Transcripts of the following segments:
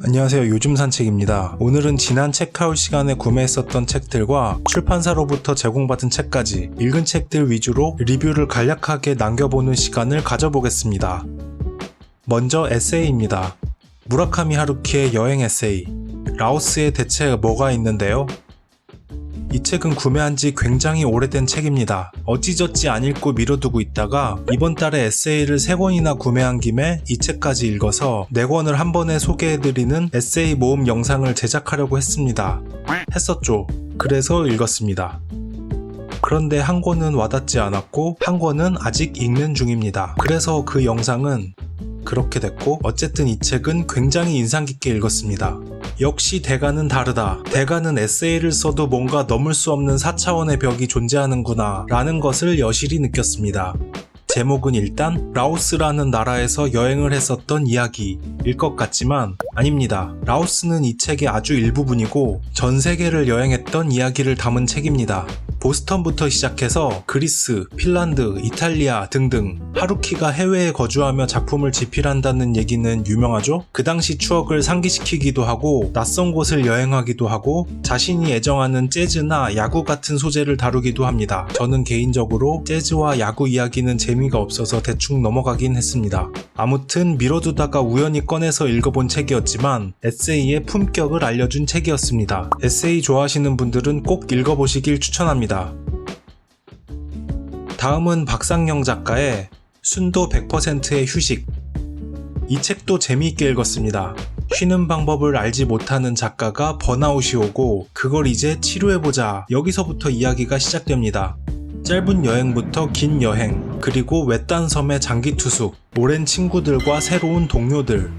안녕하세요, 요즘 산책입니다. 오늘은 지난 책하울 시간에 구매했었던 책들과 출판사로부터 제공받은 책까지 읽은 책들 위주로 리뷰를 간략하게 남겨보는 시간을 가져보겠습니다. 먼저 에세이입니다. 무라카미 하루키의 여행 에세이. 라오스에 대체 뭐가 있는데요? 이 책은 구매한 지 굉장히 오래된 책입니다. 어찌저찌 안 읽고 미뤄두고 있다가 이번 달에 에세이를 3권이나 구매한 김에 이 책까지 읽어서 4권을 한 번에 소개해드리는 에세이 모음 영상을 제작하려고 했었죠. 그래서 읽었습니다. 그런데 한 권은 와닿지 않았고 한 권은 아직 읽는 중입니다. 그래서 그 영상은 그렇게 됐고, 어쨌든 이 책은 굉장히 인상 깊게 읽었습니다. 역시 대가는 다르다. 대가는 에세이를 써도 뭔가 넘을 수 없는 4차원의 벽이 존재하는구나 라는 것을 여실히 느꼈습니다. 제목은 일단 라오스라는 나라에서 여행을 했었던 이야기일 것 같지만 아닙니다. 라오스는 이 책의 아주 일부분이고 전 세계를 여행했던 이야기를 담은 책입니다. 보스턴부터 시작해서 그리스, 핀란드, 이탈리아 등등 하루키가 해외에 거주하며 작품을 집필한다는 얘기는 유명하죠? 그 당시 추억을 상기시키기도 하고 낯선 곳을 여행하기도 하고 자신이 애정하는 재즈나 야구 같은 소재를 다루기도 합니다. 저는 개인적으로 재즈와 야구 이야기는 재미가 없어서 대충 넘어가긴 했습니다. 아무튼 미뤄두다가 우연히 꺼내서 읽어본 책이었지만 에세이의 품격을 알려준 책이었습니다. 에세이 좋아하시는 분들은 꼭 읽어보시길 추천합니다. 다음은 박상영 작가의 순도 100%의 휴식. 이 책도 재미있게 읽었습니다. 쉬는 방법을 알지 못하는 작가가 번아웃이 오고 그걸 이제 치료해보자. 여기서부터 이야기가 시작됩니다. 짧은 여행부터 긴 여행, 그리고 외딴 섬의 장기 투숙, 오랜 친구들과 새로운 동료들,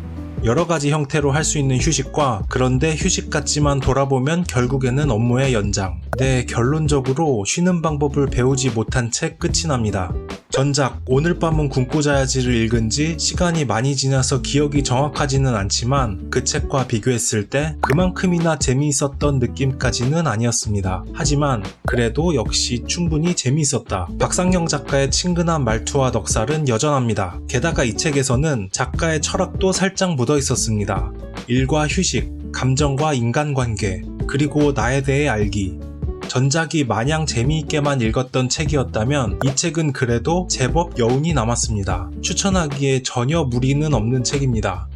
여러가지 형태로 할 수 있는 휴식과 그런데 휴식 같지만 돌아보면 결국에는 업무의 연장. 네, 결론적으로 쉬는 방법을 배우지 못한 책 끝이 납니다. 전작 오늘 밤은 굶고 자야지를 읽은 지 시간이 많이 지나서 기억이 정확하지는 않지만 그 책과 비교했을 때 그만큼이나 재미있었던 느낌까지는 아니었습니다. 하지만 그래도 역시 충분히 재미있었다. 박상영 작가의 친근한 말투와 넉살은 여전합니다. 게다가 이 책에서는 작가의 철학도 살짝 묻어 있었습니다. 일과 휴식, 감정과 인간관계, 그리고 나에 대해 알기. 전작이 마냥 재미있게만 읽었던 책이었다면 이 책은 그래도 제법 여운이 남았습니다. 추천하기에 전혀 무리는 없는 책입니다.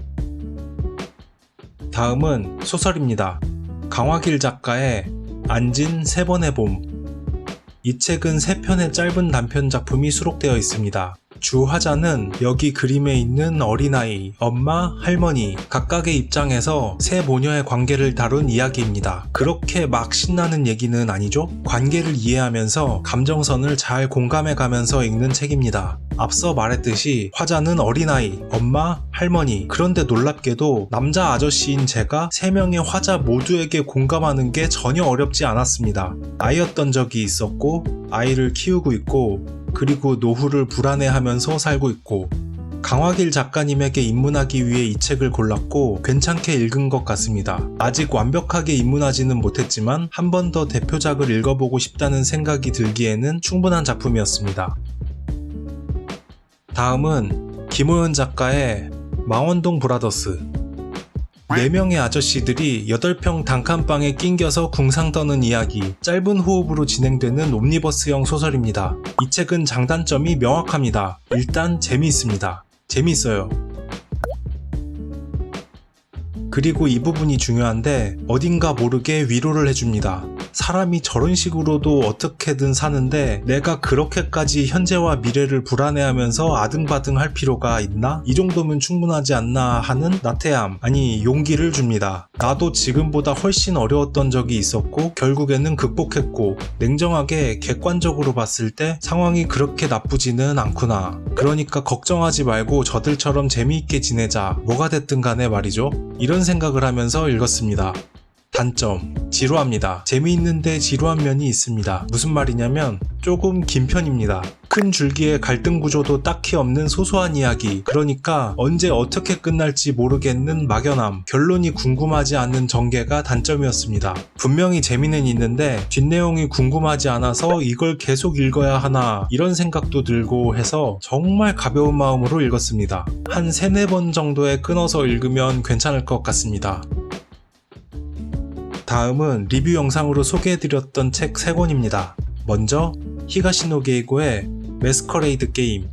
다음은 소설입니다. 강화길 작가의 안진 3번의 봄. 이 책은 3편의 짧은 단편 작품이 수록되어 있습니다. 주 화자는 여기 그림에 있는 어린아이, 엄마, 할머니 각각의 입장에서 세 모녀의 관계를 다룬 이야기입니다. 그렇게 막 신나는 얘기는 아니죠? 관계를 이해하면서 감정선을 잘 공감해가면서 읽는 책입니다. 앞서 말했듯이 화자는 어린아이, 엄마, 할머니. 그런데 놀랍게도 남자 아저씨인 제가 3명의 화자 모두에게 공감하는 게 전혀 어렵지 않았습니다. 아이였던 적이 있었고 아이를 키우고 있고 그리고 노후를 불안해하면서 살고 있고. 강화길 작가님에게 입문하기 위해 이 책을 골랐고 괜찮게 읽은 것 같습니다. 아직 완벽하게 입문하지는 못했지만 한 번 더 대표작을 읽어보고 싶다는 생각이 들기에는 충분한 작품이었습니다. 다음은 김호연 작가의 망원동 브라더스. 4명의 아저씨들이 8평 단칸방에 낑겨서 궁상 떠는 이야기. 짧은 호흡으로 진행되는 옴니버스형 소설입니다. 이 책은 장단점이 명확합니다. 일단 재미있습니다. 재미있어요. 그리고 이 부분이 중요한데 어딘가 모르게 위로를 해줍니다. 사람이 저런 식으로도 어떻게든 사는데 내가 그렇게까지 현재와 미래를 불안해하면서 아등바등 할 필요가 있나? 이 정도면 충분하지 않나 하는 나태함, 아니 용기를 줍니다. 나도 지금보다 훨씬 어려웠던 적이 있었고 결국에는 극복했고 냉정하게 객관적으로 봤을 때 상황이 그렇게 나쁘지는 않구나. 그러니까 걱정하지 말고 저들처럼 재미있게 지내자. 뭐가 됐든 간에 말이죠. 이런 생각을 하면서 읽었습니다. 단점, 지루합니다. 재미있는데 지루한 면이 있습니다. 무슨 말이냐면 조금 긴 편입니다. 큰 줄기의 갈등 구조도 딱히 없는 소소한 이야기, 그러니까 언제 어떻게 끝날지 모르겠는 막연함, 결론이 궁금하지 않는 전개가 단점이었습니다. 분명히 재미는 있는데 뒷내용이 궁금하지 않아서 이걸 계속 읽어야 하나 이런 생각도 들고 해서 정말 가벼운 마음으로 읽었습니다. 한 3-4번 정도에 끊어서 읽으면 괜찮을 것 같습니다. 다음은 리뷰 영상으로 소개해드렸던 책 3권입니다. 먼저 히가시노 게이고의 매스커레이드 게임.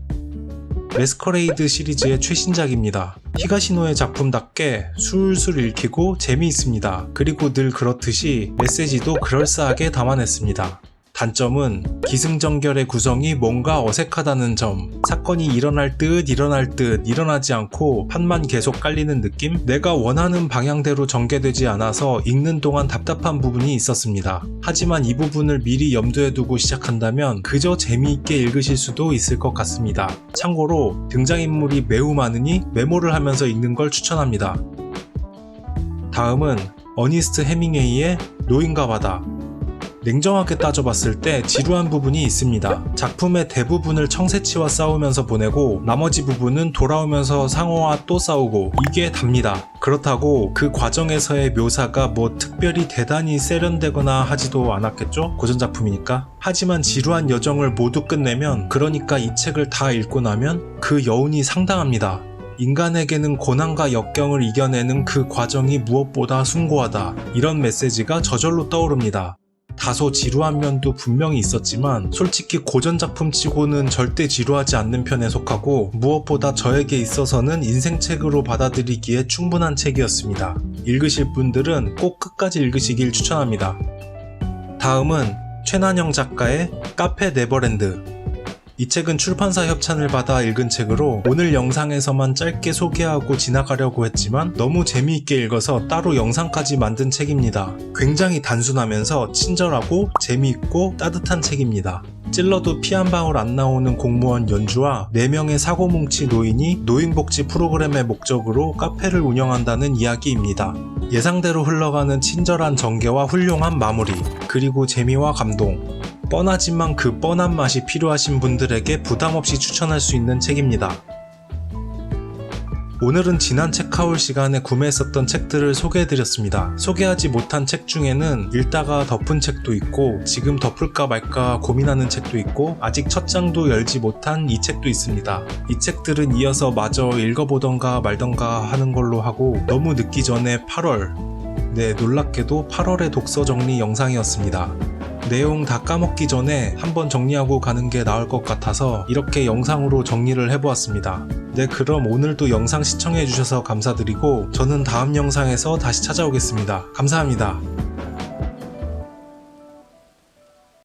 매스커레이드 시리즈의 최신작입니다. 히가시노의 작품답게 술술 읽히고 재미있습니다. 그리고 늘 그렇듯이 메시지도 그럴싸하게 담아냈습니다. 단점은 기승전결의 구성이 뭔가 어색하다는 점, 사건이 일어날 듯 일어나지 않고 판만 계속 깔리는 느낌? 내가 원하는 방향대로 전개되지 않아서 읽는 동안 답답한 부분이 있었습니다. 하지만 이 부분을 미리 염두에 두고 시작한다면 그저 재미있게 읽으실 수도 있을 것 같습니다. 참고로 등장인물이 매우 많으니 메모를 하면서 읽는 걸 추천합니다. 다음은 어니스트 해밍웨이의 노인과 바다. 냉정하게 따져봤을 때 지루한 부분이 있습니다. 작품의 대부분을 청새치와 싸우면서 보내고 나머지 부분은 돌아오면서 상어와 또 싸우고, 이게 답니다. 그렇다고 그 과정에서의 묘사가 뭐 특별히 대단히 세련되거나 하지도 않았겠죠? 고전작품이니까. 하지만 지루한 여정을 모두 끝내면, 그러니까 이 책을 다 읽고 나면 그 여운이 상당합니다. 인간에게는 고난과 역경을 이겨내는 그 과정이 무엇보다 숭고하다, 이런 메시지가 저절로 떠오릅니다. 다소 지루한 면도 분명히 있었지만 솔직히 고전작품치고는 절대 지루하지 않는 편에 속하고, 무엇보다 저에게 있어서는 인생책으로 받아들이기에 충분한 책이었습니다. 읽으실 분들은 꼭 끝까지 읽으시길 추천합니다. 다음은 최난영 작가의 카페 네버랜드. 이 책은 출판사 협찬을 받아 읽은 책으로 오늘 영상에서만 짧게 소개하고 지나가려고 했지만 너무 재미있게 읽어서 따로 영상까지 만든 책입니다. 굉장히 단순하면서 친절하고 재미있고 따뜻한 책입니다. 찔러도 피 한 방울 안 나오는 공무원 연주와 4명의 사고뭉치 노인이 노인복지 프로그램의 목적으로 카페를 운영한다는 이야기입니다. 예상대로 흘러가는 친절한 전개와 훌륭한 마무리, 그리고 재미와 감동, 뻔하지만 그 뻔한 맛이 필요하신 분들에게 부담없이 추천할 수 있는 책입니다. 오늘은 지난 책하울 시간에 구매했었던 책들을 소개해드렸습니다. 소개하지 못한 책 중에는 읽다가 덮은 책도 있고, 지금 덮을까 말까 고민하는 책도 있고, 아직 첫 장도 열지 못한 이 책도 있습니다. 이 책들은 이어서 마저 읽어보던가 말던가 하는 걸로 하고, 너무 늦기 전에 8월, 놀랍게도 8월의 독서 정리 영상이었습니다. 내용 다 까먹기 전에 한번 정리하고 가는 게 나을 것 같아서 이렇게 영상으로 정리를 해보았습니다. 그럼 오늘도 영상 시청해주셔서 감사드리고, 저는 다음 영상에서 다시 찾아오겠습니다. 감사합니다.